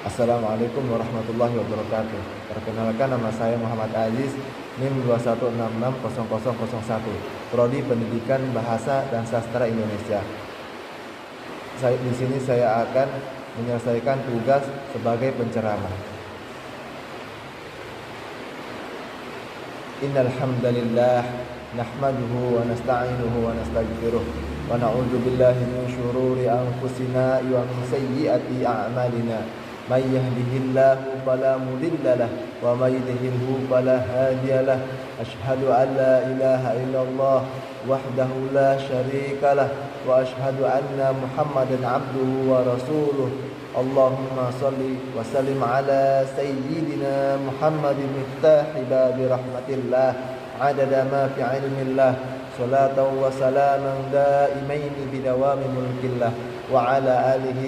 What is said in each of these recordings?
Assalamualaikum warahmatullahi wabarakatuh. Perkenalkan, nama saya Muhammad Aziz, NIM 2166001, Prodi Pendidikan Bahasa dan Sastra Indonesia. Di sini saya akan menyelesaikan tugas sebagai penceramah. Innal hamdalillah nahmaduhu wa nasta'inuhu wa nastaghfiruh wa na'udzu billahi min syururi anfusina wa min sayyiati a'malina. من يهده الله فلا مضل له ومن يضلل فلا هادي له أشهد أن لا إله إلا الله وحده لا شريك له وأشهد أن محمدا عبده ورسوله اللهم صل وسلم على سيدنا محمد مفتاح باب رحمة الله عدد ما في علم الله صلاة وسلاما دائمين بدوام ملك الله وعلى آله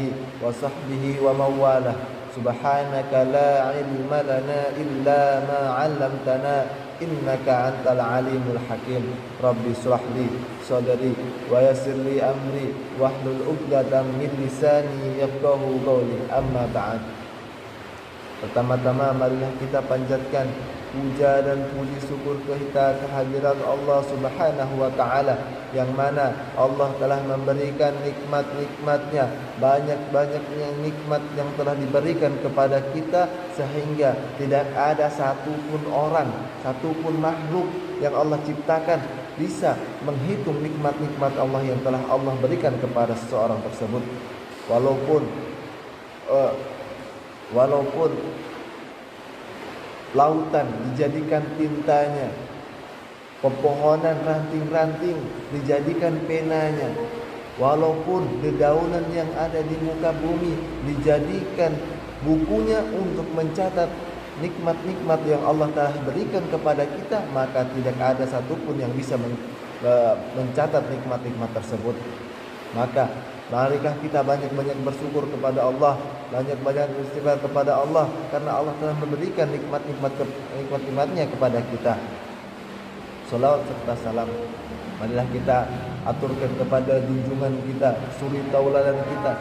وصحبه ومن والاه سبحانك لا علم لنا إلا ما علمتنا إنك أنت العليم الحكيم رب اشرح لي صدري ويسر لي أمري واحلل عقدة من لساني يفقهوا قولي أما بعد. Pertama-tama marilah kita panjatkan puja dan puji syukur kehadirat Allah Subhanahu wa taala, yang mana Allah telah memberikan nikmat-nikmatnya, banyak-banyaknya nikmat yang telah diberikan kepada kita, sehingga tidak ada satupun orang, satupun makhluk yang Allah ciptakan bisa menghitung nikmat-nikmat Allah yang telah Allah berikan kepada seseorang tersebut. Walaupun lautan dijadikan tintanya, pepohonan ranting-ranting dijadikan penanya, walaupun dedaunan yang ada di muka bumi dijadikan bukunya untuk mencatat nikmat-nikmat yang Allah telah berikan kepada kita, maka tidak ada satupun yang bisa mencatat nikmat-nikmat tersebut. Maka marilah kita banyak-banyak bersyukur kepada Allah, banyak-banyak beristighfar kepada Allah, karena Allah telah memberikan nikmat-nikmatnya kepada kita. Salawat serta salam marilah kita aturkan kepada junjungan kita, suri tauladan kita,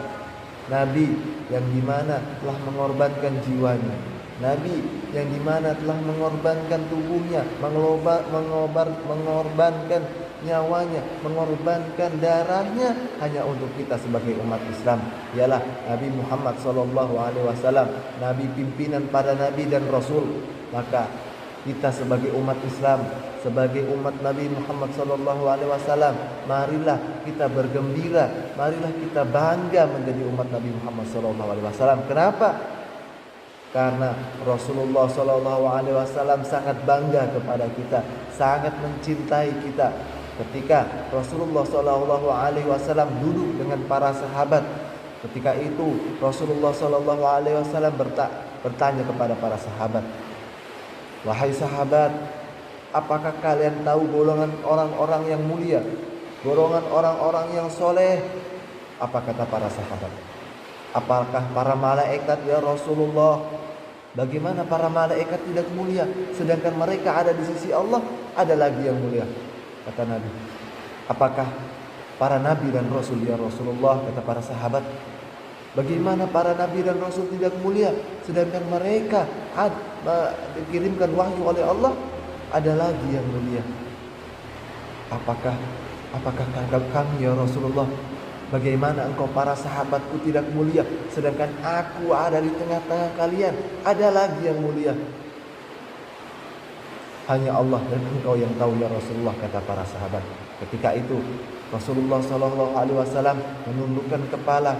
Nabi yang dimana telah mengorbankan jiwanya, Nabi yang dimana telah mengorbankan tubuhnya, mengorbankan nyawanya, mengorbankan darahnya hanya untuk kita sebagai umat Islam. Ialah Nabi Muhammad SAW, Nabi pimpinan para Nabi dan Rasul. Maka kita sebagai umat Islam, sebagai umat Nabi Muhammad SAW, marilah kita bergembira, marilah kita bangga menjadi umat Nabi Muhammad SAW. Kenapa? Karena Rasulullah SAW sangat bangga kepada kita, sangat mencintai kita. Ketika Rasulullah SAW duduk dengan para sahabat, ketika itu Rasulullah SAW bertanya kepada para sahabat, "Wahai sahabat, apakah kalian tahu golongan orang-orang yang mulia, golongan orang-orang yang soleh?" Apa kata para sahabat? "Apakah para malaikat ya Rasulullah?" Bagaimana para malaikat tidak mulia, sedangkan mereka ada di sisi Allah? Ada lagi yang mulia. Kata Nabi, "Apakah para nabi dan rasul ya Rasulullah?" Kata para sahabat, "Bagaimana para nabi dan rasul tidak mulia, sedangkan mereka dikirimkan wahyu oleh Allah? Ada lagi yang mulia." Apakah kami ya Rasulullah? Bagaimana engkau para sahabatku tidak mulia, sedangkan aku ada di tengah-tengah kalian? Ada lagi yang mulia. Hanya Allah dan engkau yang tahu ya Rasulullah, kata para sahabat. Ketika itu Rasulullah SAW menundukkan kepala,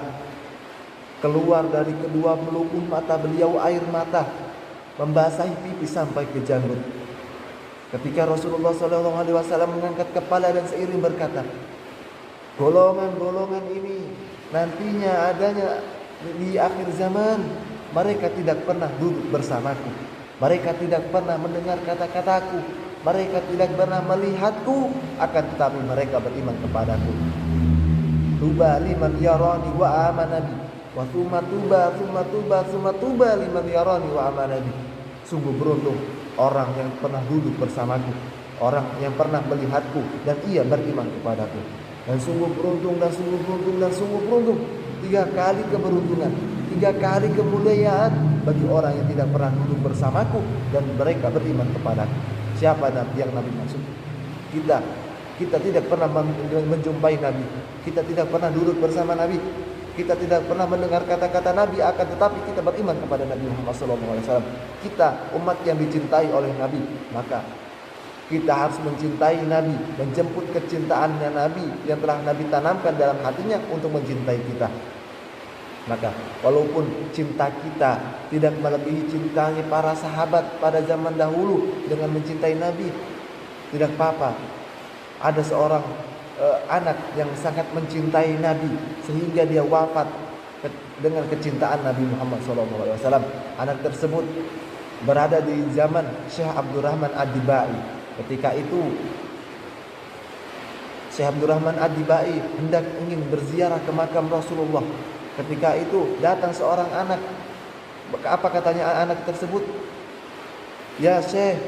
keluar dari kedua pelupuk mata beliau air mata, membasahi pipi sampai ke janggut. Ketika Rasulullah SAW mengangkat kepala dan seiring berkata, "Golongan-golongan ini nantinya adanya di akhir zaman, mereka tidak pernah duduk bersamaku. Mereka tidak pernah mendengar kata-kataku, mereka tidak pernah melihatku, akan tetapi mereka beriman kepadaku. Tuba liman yarani wa amana bi, wa thumma tuba liman yarani wa amana bi." Sungguh beruntung orang yang pernah duduk bersamaku, orang yang pernah melihatku dan ia beriman kepadaku. Dan sungguh beruntung dan sungguh beruntung dan sungguh beruntung. 3 kali keberuntungan. 3 kali kemuliaan bagi orang yang tidak pernah duduk bersamaku dan mereka beriman kepadaku. Siapa Nabi yang Nabi maksud? Kita tidak pernah menjumpai Nabi. Kita tidak pernah duduk bersama Nabi. Kita tidak pernah mendengar kata-kata Nabi, akan tetapi kita beriman kepada Nabi Muhammad SAW. Kita umat yang dicintai oleh Nabi, maka kita harus mencintai Nabi, menjemput kecintaannya Nabi yang telah Nabi tanamkan dalam hatinya untuk mencintai kita. Maka walaupun cinta kita tidak melebihi cintanya para sahabat pada zaman dahulu dengan mencintai Nabi, tidak apa-apa. Ada seorang anak yang sangat mencintai Nabi sehingga dia wafat dengan kecintaan Nabi Muhammad SAW. Anak tersebut berada di zaman Syekh Abdurrahman Ad-Dibai. Ketika itu Syekh Abdurrahman Ad-Dibai hendak ingin berziarah ke makam Rasulullah. Ketika itu datang seorang anak. Apa katanya anak tersebut? Ya Syekh,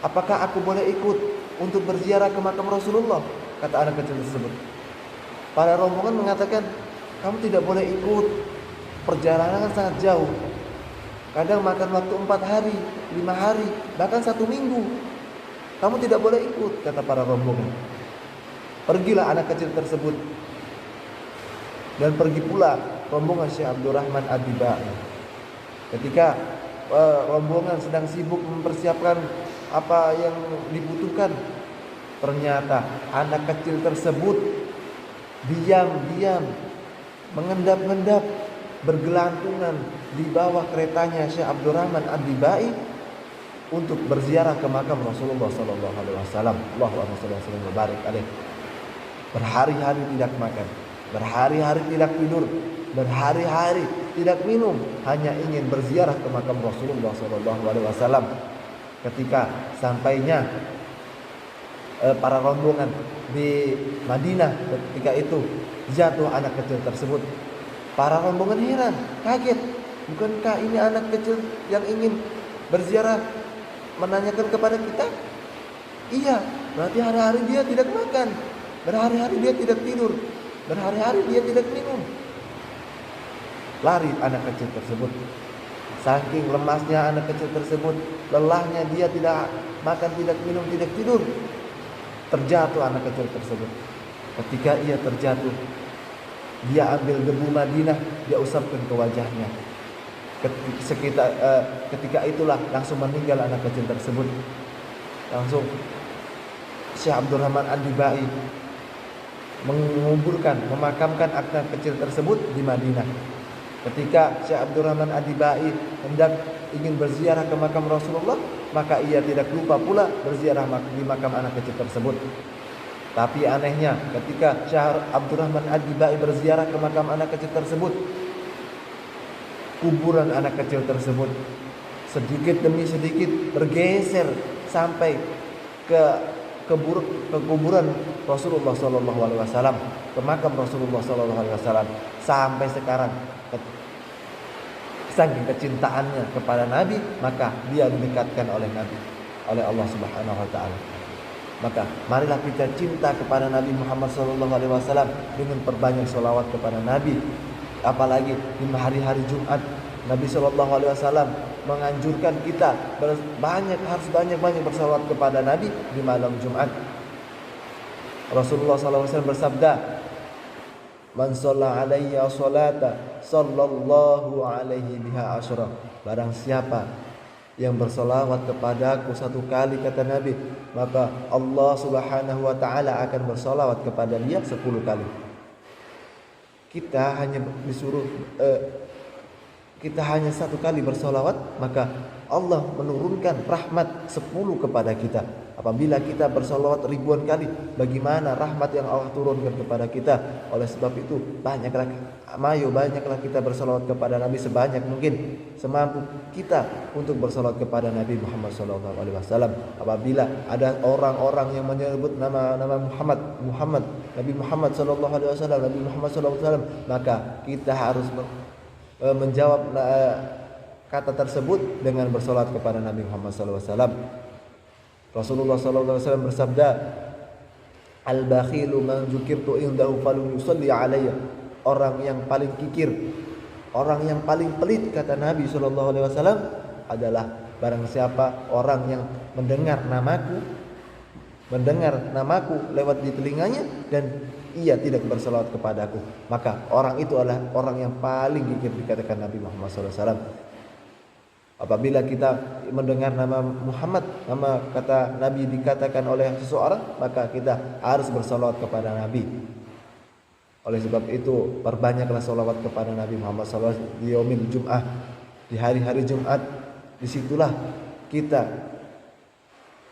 apakah aku boleh ikut untuk berziarah ke makam Rasulullah? Kata anak kecil tersebut. Para rombongan mengatakan, kamu tidak boleh ikut, perjalanan sangat jauh. Kadang makan waktu 4 hari, 5 hari, bahkan 1 minggu. Kamu tidak boleh ikut, kata para rombongan. Pergilah anak kecil tersebut. Dan pergi pula rombongan Syekh Abdurrahman Ad-Dibai. Ketika rombongan sedang sibuk mempersiapkan apa yang dibutuhkan, ternyata anak kecil tersebut diam-diam mengendap-endap bergelantungan di bawah keretanya Syekh Abdurrahman Ad-Dibai untuk berziarah ke makam Rasulullah sallallahu alaihi wasallam. Allahumma shalli wa barik alaihi. Berhari-hari tidak makan, berhari-hari tidak tidur, berhari-hari tidak minum, hanya ingin berziarah ke makam Rasulullah sallallahu alaihi wasallam. Ketika sampainya para rombongan di Madinah, ketika itu jatuh anak kecil tersebut. Para rombongan heran, kaget. Bukankah ini anak kecil yang ingin berziarah menanyakan kepada kita? Iya, berarti hari-hari dia tidak makan, berhari-hari dia tidak tidur, berhari-hari dia tidak minum. Lari anak kecil tersebut. Saking lemasnya anak kecil tersebut, lelahnya dia tidak makan, tidak minum, tidak tidur. Terjatuh anak kecil tersebut. Ketika ia terjatuh, dia ambil debu Madinah, dia usapkan ke wajahnya. Ketika itulah langsung meninggal anak kecil tersebut. Langsung Syekh Abdurrahman Ad-Dibai memakamkan anak kecil tersebut di Madinah. Ketika Syekh Abdurrahman Ad-Dibai hendak ingin berziarah ke makam Rasulullah, maka ia tidak lupa pula berziarah di makam anak kecil tersebut. Tapi anehnya, ketika Syekh Abdurrahman Ad-Dibai berziarah ke makam anak kecil tersebut, kuburan anak kecil tersebut sedikit demi sedikit bergeser sampai ke kuburan Rasulullah SAW, ke makam Rasulullah SAW. Sampai sekarang, saking kecintaannya kepada Nabi, maka dia didekatkan oleh Nabi, oleh Allah Subhanahu wa taala. Maka marilah kita cinta kepada Nabi Muhammad SAW dengan perbanyak sholawat kepada Nabi. Apalagi di hari-hari Jumat, Nabi SAW menganjurkan kita harus banyak-banyak bersalawat kepada Nabi di malam Jumat. Rasulullah SAW bersabda, "Man shalla alayya salata sallallahu alaihi biha asyra." Barang siapa yang bersolawat kepadaku 1 kali, kata Nabi, maka Allah Subhanahu wa taala akan bersolawat kepada dia 10 kali. Kita hanya disuruh kita hanya 1 kali bersolawat, maka Allah menurunkan rahmat 10 kepada kita. Apabila kita bersolawat ribuan kali, bagaimana rahmat yang Allah turunkan kepada kita? Oleh sebab itu, banyaklah kita bersolawat kepada Nabi sebanyak mungkin, semampu kita untuk bersolawat kepada Nabi Muhammad SAW. Apabila ada orang-orang yang menyebut nama Muhammad, Nabi Muhammad SAW, maka kita harus menjawab kata tersebut dengan bersolawat kepada Nabi Muhammad SAW. Rasulullah SAW bersabda, "Al-bakhilu man dzukirtu indahu falam yusalli alayya." Orang yang paling kikir Orang yang paling pelit kata Nabi SAW adalah barang siapa orang yang mendengar namaku lewat di telinganya dan ia tidak berselawat kepadaku, maka orang itu adalah orang yang paling gigit dikatakan Nabi Muhammad SAW. Apabila kita mendengar nama Muhammad, nama kata Nabi dikatakan oleh seseorang, maka kita harus berselawat kepada Nabi. Oleh sebab itu, perbanyaklah salawat kepada Nabi Muhammad SAW di yaumil Jum'ah, di hari-hari Jumat. Disitulah kita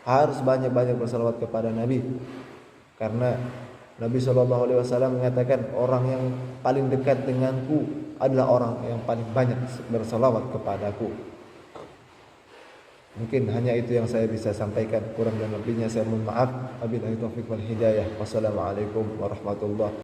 harus banyak-banyak bersalawat kepada Nabi, karena Nabi SAW mengatakan orang yang paling dekat denganku adalah orang yang paling banyak bersalawat kepadaku. Mungkin hanya itu yang saya bisa sampaikan, kurang dan lebihnya saya mohon maaf. Wabillahi taufiq wal hidayah. Wassalamualaikum warahmatullahi